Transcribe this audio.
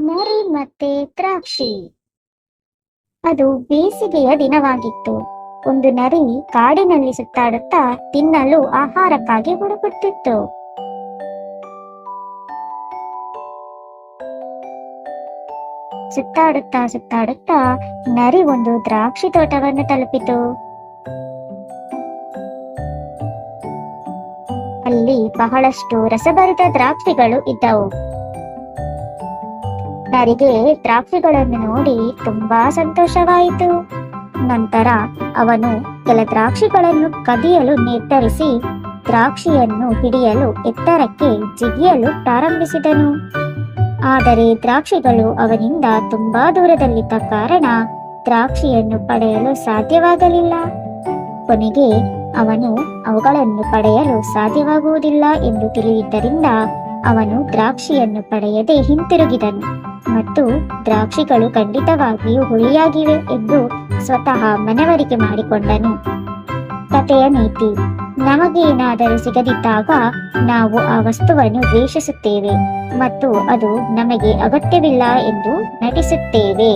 ನರಿ ಮತ್ತೆ ದ್ರಾಕ್ಷಿ. ಅದು ಬೇಸಿಗೆಯ ದಿನವಾಗಿತ್ತು. ಒಂದು ನರಿ ಕಾಡಿನಲ್ಲಿ ಸುತ್ತಾಡುತ್ತಾ ತಿನ್ನಲು ಆಹಾರಕ್ಕಾಗಿ ಹುಡುಕುತ್ತಿತ್ತು. ಸುತ್ತಾಡುತ್ತಾ ಸುತ್ತಾಡುತ್ತಾ ನರಿ ಒಂದು ದ್ರಾಕ್ಷಿ ತೋಟವನ್ನು ತಲುಪಿತು. ಅಲ್ಲಿ ಬಹಳಷ್ಟು ರಸಭರಿತ ದ್ರಾಕ್ಷಿಗಳು ಇದ್ದವು. ನರಿಗೆ ದ್ರಾಕ್ಷಿಗಳನ್ನು ನೋಡಿ ತುಂಬಾ ಸಂತೋಷವಾಯಿತು. ನಂತರ ಅವನು ಕೆಲ ದ್ರಾಕ್ಷಿಗಳನ್ನು ಕದಿಯಲು ನಿರ್ಧರಿಸಿ ದ್ರಾಕ್ಷಿಯನ್ನು ಹಿಡಿಯಲು ಎತ್ತರಕ್ಕೆ ಜಿಗಿಯಲು ಪ್ರಾರಂಭಿಸಿದನು. ಆದರೆ ದ್ರಾಕ್ಷಿಗಳು ಅವನಿಂದ ತುಂಬಾ ದೂರದಲ್ಲಿದ್ದ ಕಾರಣ ದ್ರಾಕ್ಷಿಯನ್ನು ಪಡೆಯಲು ಸಾಧ್ಯವಾಗಲಿಲ್ಲ. ಕೊನೆಗೆ ಅವನು ಅವುಗಳನ್ನು ಪಡೆಯಲು ಸಾಧ್ಯವಾಗುವುದಿಲ್ಲ ಎಂದು ತಿಳಿದಿದ್ದರಿಂದ ಅವನು ದ್ರಾಕ್ಷಿಯನ್ನು ಪಡೆಯದೆ ಹಿಂತಿರುಗಿದನು ಮತ್ತು ದ್ರಾಕ್ಷಿಗಳು ಖಂಡಿತವಾಗಿಯೂ ಹುಳಿಯಾಗಿವೆ ಎಂದು ಸ್ವತಃ ಮನವರಿಕೆ ಮಾಡಿಕೊಂಡನು. ಕಥೆಯ ನೀತಿ: ನಮಗೆ ಏನಾದರೂ ಸಿಗದಿದ್ದಾಗ ನಾವು ಆ ವಸ್ತುವನ್ನು ದ್ವೇಷಿಸುತ್ತೇವೆ ಮತ್ತು ಅದು ನಮಗೆ ಅಗತ್ಯವಿಲ್ಲ ಎಂದು ನಟಿಸುತ್ತೇವೆ.